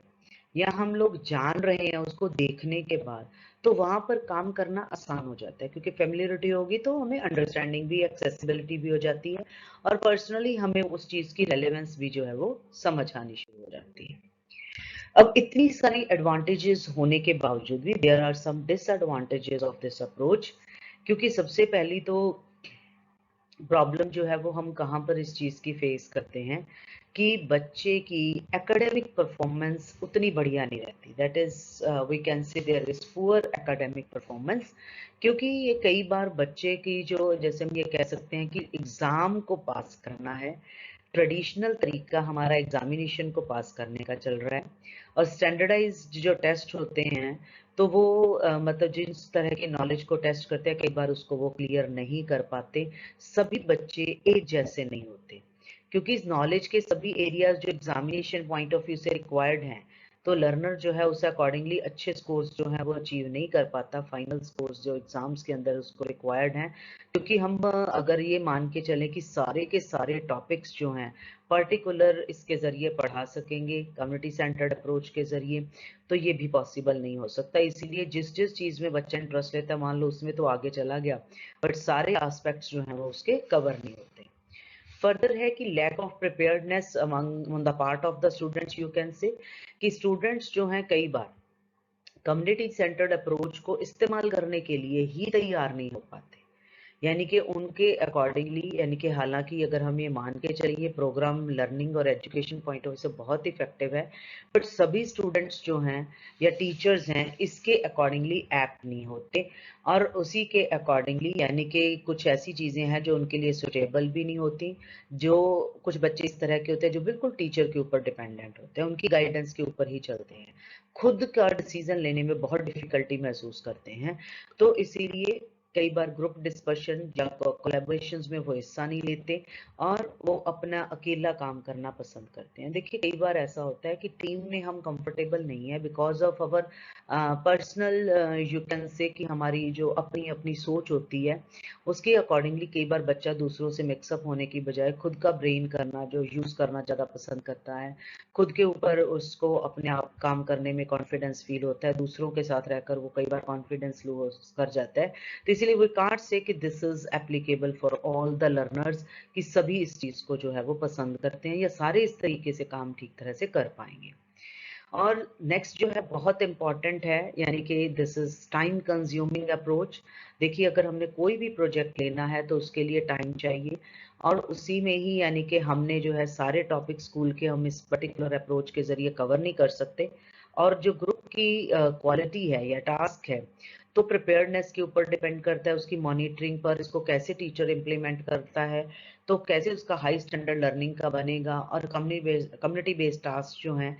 या हम लोग जान रहे हैं उसको देखने के बाद, तो वहां पर काम करना आसान हो जाता है, क्योंकि फेमिलियरिटी होगी तो हमें अंडरस्टैंडिंग भी, एक्सेसिबिलिटी भी हो जाती है, और पर्सनली हमें उस चीज की रेलेवेंस भी जो है वो समझ आनी शुरू हो जाती है। अब इतनी सारी एडवांटेजेस होने के बावजूद भी there are some disadvantages of this approach, क्योंकि सबसे पहली तो प्रॉब्लम जो है वो हम कहाँ पर इस चीज की फेस करते हैं कि बच्चे की एकेडमिक परफॉर्मेंस उतनी बढ़िया नहीं रहती। That is we can say there is poor academic performance, क्योंकि ये कई बार बच्चे की जो, जैसे हम ये कह सकते हैं कि एग्जाम को पास करना है, ट्रेडिशनल तरीका हमारा एग्जामिनेशन को पास करने का चल रहा है, और स्टैंडर्डाइज्ड जो टेस्ट होते हैं तो वो मतलब जिस तरह के नॉलेज को टेस्ट करते हैं कई बार उसको वो क्लियर नहीं कर पाते। सभी बच्चे एक जैसे नहीं होते, क्योंकि इस नॉलेज के सभी एरियाज जो एग्जामिनेशन पॉइंट ऑफ व्यू से रिक्वायर्ड हैं, तो लर्नर जो है उसे अकॉर्डिंगली अच्छे स्कोर्स जो है वो अचीव नहीं कर पाता, फाइनल स्कोर्स जो एग्जाम्स के अंदर उसको रिक्वायर्ड हैं। क्योंकि हम अगर ये मान के चलें कि सारे के सारे टॉपिक्स जो हैं पर्टिकुलर इसके जरिए पढ़ा सकेंगे कम्युनिटी सेंटर्ड अप्रोच के जरिए, तो ये भी पॉसिबल नहीं हो सकता। इसीलिए जिस जिस चीज में बच्चा इंटरेस्ट लेता है, मान लो उसमें तो आगे चला गया, बट सारे एस्पेक्ट्स जो हैं वो उसके कवर नहीं होते। फर्दर है कि lack of preparedness among the part of the students, you can say कि स्टूडेंट्स जो हैं कई बार कम्युनिटी सेंटर्ड अप्रोच को इस्तेमाल करने के लिए ही तैयार नहीं हो पाते, यानी कि उनके अकॉर्डिंगली, यानी कि हालांकि अगर हम ये मान के चलिए प्रोग्राम लर्निंग और एजुकेशन पॉइंट ऑफ व्यू से बहुत इफेक्टिव है, बट सभी स्टूडेंट्स जो हैं या टीचर्स हैं इसके अकॉर्डिंगली एक्ट नहीं होते, और उसी के अकॉर्डिंगली यानी कि कुछ ऐसी चीज़ें हैं जो उनके लिए सुटेबल भी नहीं होती। जो कुछ बच्चे इस तरह के होते हैं जो बिल्कुल टीचर के ऊपर डिपेंडेंट होते हैं, उनकी गाइडेंस के ऊपर ही चलते हैं, खुद का डिसीजन लेने में बहुत डिफिकल्टी महसूस करते हैं। तो इसीलिए कई बार ग्रुप डिस्कशन या कोलैबोरेशंस में वो हिस्सा नहीं लेते और वो अपना अकेला काम करना पसंद करते हैं। देखिए कई बार ऐसा होता है कि टीम में हम कंफर्टेबल नहीं है because of our personal, you can say कि हमारी जो अपनी अपनी सोच होती है उसके अकॉर्डिंगली कई बार बच्चा दूसरों से मिक्सअप होने की बजाय खुद का ब्रेन करना जो यूज करना ज्यादा पसंद करता है, खुद के ऊपर उसको अपने आप काम करने में कॉन्फिडेंस फील होता है, दूसरों के साथ रहकर वो कई बार कॉन्फिडेंस लूज कर जाता है। तो इसीलिए वी कांट से कि this is applicable for all the learners कि सभी इस चीज को जो है वो पसंद करते हैं या सारे इस तरीके से काम ठीक तरह से कर पाएंगे। और नेक्स्ट जो है बहुत इंपॉर्टेंट है, यानी कि this is time consuming approach. देखिए अगर हमने कोई भी प्रोजेक्ट लेना है तो उसके लिए टाइम चाहिए और उसी में ही यानी कि हमने जो है सारे टॉपिक स्कूल के हम इस पर्टिकुलर अप्रोच के जरिए कवर नहीं कर सकते। और जो ग्रुप की क्वालिटी है या टास्क है तो प्रिपेयर्डनेस के ऊपर डिपेंड करता है, उसकी मॉनिटरिंग पर, इसको कैसे टीचर इम्प्लीमेंट करता है, तो कैसे उसका हाई स्टैंडर्ड लर्निंग का बनेगा। और कम्युनिटी बेस्ड टास्क जो हैं,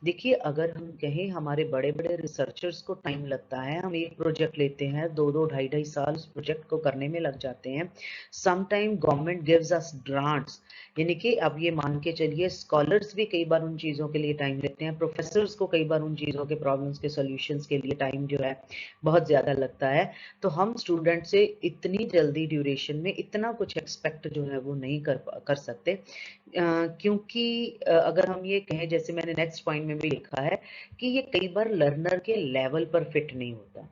देखिए अगर हम कहें हमारे बड़े बड़े रिसर्चर्स को टाइम लगता है, हम एक प्रोजेक्ट लेते हैं 2-2 ढाई-ढाई साल उस प्रोजेक्ट को करने में लग जाते हैं। Sometime government gives us grants, यानी कि अब ये मान के चलिए स्कॉलर्स भी कई बार उन चीज़ों के लिए टाइम लेते हैं, प्रोफेसर्स को कई बार उन चीज़ों के प्रॉब्लम्स के सॉल्यूशंस के लिए टाइम जो है बहुत ज़्यादा लगता है। तो हम स्टूडेंट से इतनी जल्दी ड्यूरेशन में इतना कुछ एक्सपेक्ट जो है वो नहीं कर सकते, क्योंकि अगर हम ये कहें, जैसे मैंने नेक्स्ट पॉइंट में भी लिखा है कि ये कई बार लर्नर के लेवल पर फिट नहीं होता।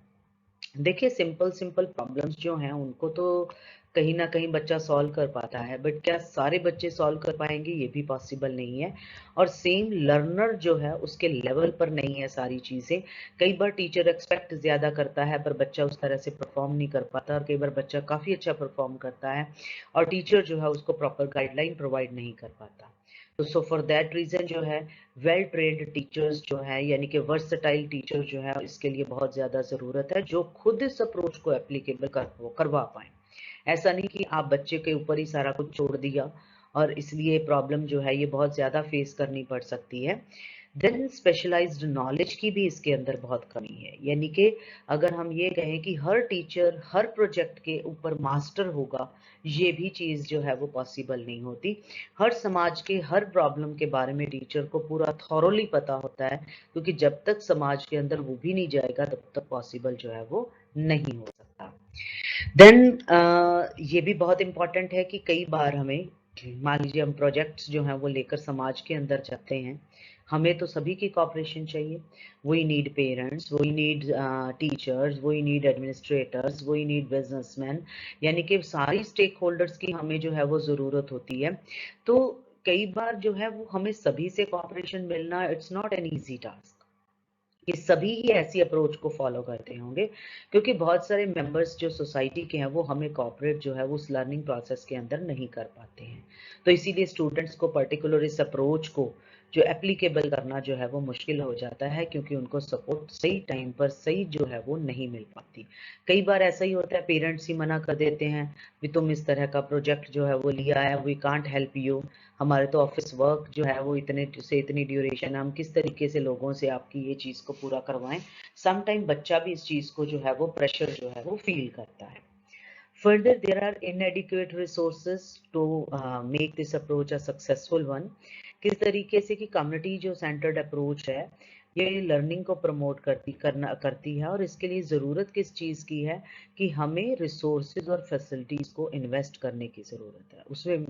देखिए सिंपल सिंपल प्रॉब्लम्स जो हैं उनको तो कहीं ना कहीं बच्चा सॉल्व कर पाता है, बट क्या सारे बच्चे सॉल्व कर पाएंगे, ये भी पॉसिबल नहीं है। और सेम लर्नर जो है उसके लेवल पर नहीं है सारी चीजें। कई बार टीचर एक्सपेक्ट ज्यादा करता है पर बच्चा उस तरह से परफॉर्म नहीं कर पाता, और कई बार बच्चा काफी अच्छा परफॉर्म करता है और टीचर जो है उसको प्रॉपर गाइडलाइन प्रोवाइड नहीं कर पाता। तो सो फॉर दैट रीजन जो है वेल ट्रेन्ड टीचर्स जो है, यानी कि वर्सटाइल टीचर जो है, इसके लिए बहुत ज्यादा जरूरत है जो खुद इस अप्रोच को एप्लीकेबल करवा पाए। ऐसा नहीं कि आप बच्चे के ऊपर ही सारा कुछ छोड़ दिया और इसलिए प्रॉब्लम जो है ये बहुत ज्यादा फेस करनी पड़ सकती है। देन स्पेशलाइज्ड नॉलेज की भी इसके अंदर बहुत कमी है, यानी कि अगर हम ये कहें कि हर टीचर हर प्रोजेक्ट के ऊपर मास्टर होगा, ये भी चीज जो है वो पॉसिबल नहीं होती। हर समाज के हर प्रॉब्लम के बारे में टीचर को पूरा थॉरोली पता होता है, क्योंकि जब तक समाज के अंदर वो भी नहीं जाएगा तब तक पॉसिबल जो है वो नहीं हो सकता। देन ये भी बहुत इंपॉर्टेंट है कि कई बार हमें, मान लीजिए हम प्रोजेक्ट्स जो हैं वो लेकर समाज के अंदर जाते हैं, हमें तो सभी की कॉपरेशन चाहिए। We need parents, we need teachers, we need administrators, we need businessman, यानी कि सारी स्टेक होल्डर्स की हमें जो है वो ज़रूरत होती है। तो कई बार जो है वो हमें सभी से कॉपरेशन मिलना, it's not an easy task कि सभी ही ऐसी अप्रोच को फॉलो करते होंगे, क्योंकि बहुत सारे मेंबर्स जो सोसाइटी के हैं वो हमें कॉपरेट जो है वो उस लर्निंग प्रोसेस के अंदर नहीं कर पाते हैं। तो इसीलिए स्टूडेंट्स को पर्टिकुलर इस अप्रोच को जो एप्लीकेबल करना जो है वो मुश्किल हो जाता है, क्योंकि उनको सपोर्ट सही टाइम पर सही जो है वो नहीं मिल पाती। कई बार ऐसा ही होता है, पेरेंट्स ही मना कर देते हैं कि तुम इस तरह का प्रोजेक्ट जो है वो लिया है, वी कांट हेल्प यू, हमारे तो ऑफिस वर्क जो है वो इतने से इतनी ड्यूरेशन है, हम किस तरीके से लोगों से आपकी ये चीज को पूरा करवाएं। सम टाइम बच्चा भी इस चीज को जो है वो प्रेशर जो है वो फील करता है। Further there are inadequate resources to make this approach a successful one. किस तरीके से कि कम्युनिटी जो सेंटर्ड अप्रोच है ये लर्निंग को प्रमोट करती है, और इसके लिए ज़रूरत किस चीज़ की है कि हमें रिसोर्सेज और फैसिलिटीज़ को इन्वेस्ट करने की ज़रूरत है उसमें।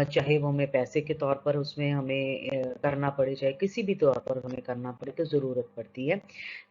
चाहे वो हमें पैसे के तौर पर उसमें हमें करना पड़े, चाहे किसी भी तौर पर हमें करना पड़े, तो ज़रूरत पड़ती है।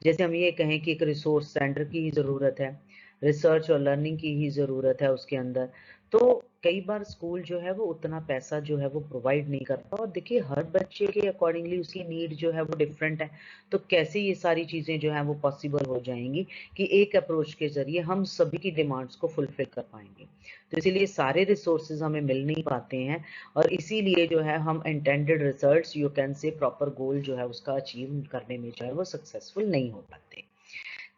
जैसे हम ये कहें कि एक रिसोर्स सेंटर की ही ज़रूरत है, रिसर्च और लर्निंग की ही ज़रूरत है उसके अंदर, तो कई बार स्कूल जो है वो उतना पैसा जो है वो प्रोवाइड नहीं करता। और देखिए हर बच्चे के अकॉर्डिंगली उसकी नीड जो है वो डिफरेंट है, तो कैसे ये सारी चीज़ें जो हैं वो पॉसिबल हो जाएंगी कि एक अप्रोच के जरिए हम सभी की डिमांड्स को फुलफिल कर पाएंगे। तो इसीलिए सारे रिसोर्सेज हमें मिल नहीं पाते हैं, और इसीलिए जो है हम intended results, you can say proper goal जो है उसका अचीव करने में जो है वो सक्सेसफुल नहीं हो पाते।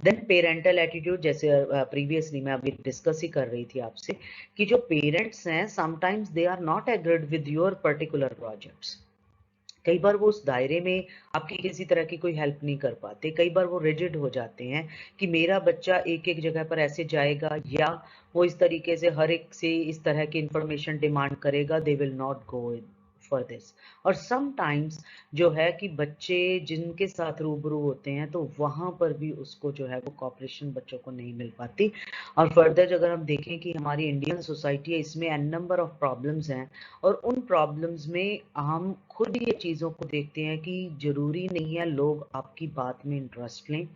देन पेरेंटल एटीट्यूड, जैसे प्रीवियसली मैं अभी डिस्कस ही कर रही थी आपसे कि जो पेरेंट्स हैं sometimes they are not agreed with your particular projects. कई बार वो उस दायरे में आपकी किसी तरह की कोई हेल्प नहीं कर पाते, कई बार वो रिजिड हो जाते हैं कि मेरा बच्चा एक एक जगह पर ऐसे जाएगा, या वो इस तरीके से हर एक से इस तरह की इंफॉर्मेशन डिमांड करेगा, they will not go in for this. और समटाइम्स जो है कि बच्चे जिनके साथ रूबरू होते हैं तो वहां पर भी उसको जो है वो कॉपरेशन बच्चों को नहीं मिल पाती। और फर्दर अगर हम देखें कि हमारी इंडियन सोसाइटी है, इसमें एन नंबर ऑफ प्रॉब्लम्स हैं, और उन प्रॉब्लम्स में हम खुद ये चीज़ों को देखते हैं कि जरूरी नहीं है लोग आपकी बात में इंटरेस्ट लें,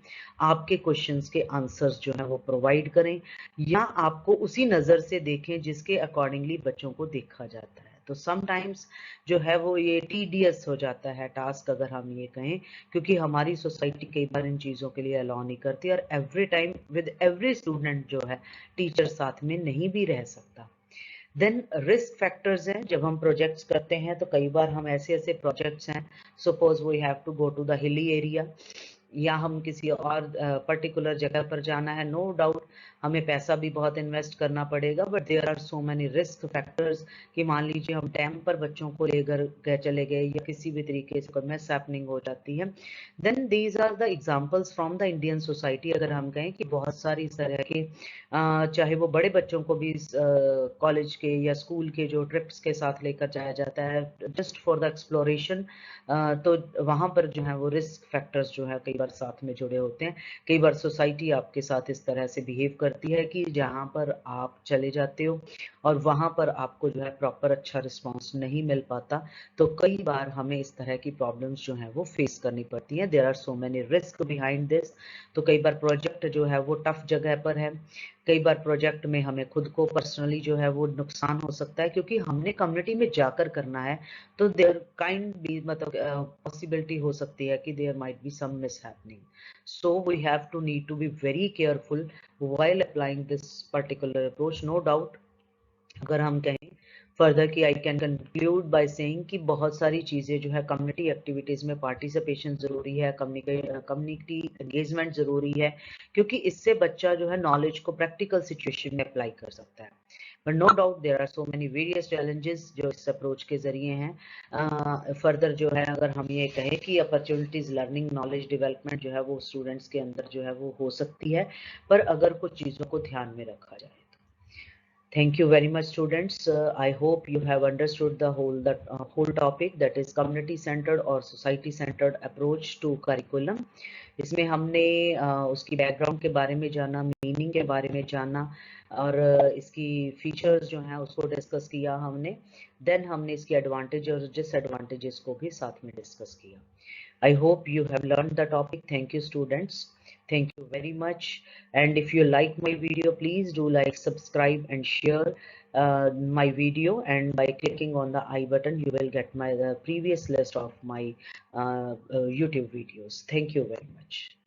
आपके क्वेश्चंस के आंसर्स जो है वो प्रोवाइड करें, या आपको उसी नज़र से देखें जिसके अकॉर्डिंगली बच्चों को देखा जाता है। तो समटाइम्स जो है वो ये टीडियस हो जाता है टास्क, अगर हम ये कहें, क्योंकि हमारी सोसाइटी कई बार इन चीज़ों के लिए अलाउ नहीं करती, और every time with every student जो है टीचर साथ में नहीं भी रह सकता। देन रिस्क फैक्टर्स हैं, जब हम प्रोजेक्ट्स करते हैं तो कई बार हम ऐसे ऐसे प्रोजेक्ट्स हैं, suppose we have to go to the hilly area, या हम किसी और पर्टिकुलर जगह पर जाना है, नो डाउट हमें पैसा भी बहुत इन्वेस्ट करना पड़ेगा, but there are so many risk factors कि मान लीजिए हम डैम पर बच्चों को लेकर चले गए, या किसी भी तरीके से कोई मिस हैपनिंग हो जाती है। Then these are the examples from the Indian society. अगर हम कहें कि बहुत सारी इस तरह के चाहे वो बड़े बच्चों को भी कॉलेज के या स्कूल के जो ट्रिप्स के साथ लेकर जाया जाता है जस्ट फॉर द एक्सप्लोरेशन, तो वहाँ पर जो है वो रिस्क फैक्टर्स जो है कई बार साथ में जुड़े होते हैं। कई बार सोसाइटी आपके साथ इस तरह से बिहेव करती है कि जहाँ पर आप चले जाते हो और वहाँ पर आपको जो है प्रॉपर अच्छा रिस्पॉन्स नहीं मिल पाता, तो कई बार हमें इस तरह की प्रॉब्लम्स जो है वो फेस करनी पड़ती हैं। There are so many risk behind this. तो कई बार प्रोजेक्ट जो है वो टफ जगह पर है, कई बार प्रोजेक्ट में हमें खुद को पर्सनली जो है वो नुकसान हो सकता है, क्योंकि हमने कम्युनिटी में जाकर करना है, तो देयर काइंड भी मतलब पॉसिबिलिटी हो सकती है कि there might be some mis happening. So we have to need to be very careful while applying this particular approach, no doubt। अगर हम कहें फर्दर कि I can conclude by saying कि बहुत सारी चीज़ें जो है कम्युनिटी एक्टिविटीज़ में पार्टिसिपेशन ज़रूरी है, कम्युनिटी एंगेजमेंट ज़रूरी है, क्योंकि इससे बच्चा जो है नॉलेज को प्रैक्टिकल सिचुएशन में अप्लाई कर सकता है। But no doubt there are so many various challenges जो इस अप्रोच के जरिए हैं। फर्दर जो है अगर हम ये कहें कि अपॉर्चुनिटीज़ लर्निंग नॉलेज डेवलपमेंट जो है वो स्टूडेंट्स के अंदर जो है वो हो सकती है, पर अगर कुछ चीज़ों को ध्यान में रखा जाए। Thank you very much, students. I hope you have understood the whole topic, that is community centered or society centered approach to curriculum. इसमें हमने उसकी बैकग्राउंड के बारे में जाना, मीनिंग के बारे में जाना, और इसकी फीचर्स जो हैं उसको डिस्कस किया हमने। देन हमने इसकी एडवांटेज और डिसएडवांटेजेस को भी साथ में डिस्कस किया। I hope you have learned the topic. Thank you, students. Thank you very much. And if you like my video, please do like, subscribe, and share my video. And by clicking on the I button, you will get my previous list of my YouTube videos. Thank you very much.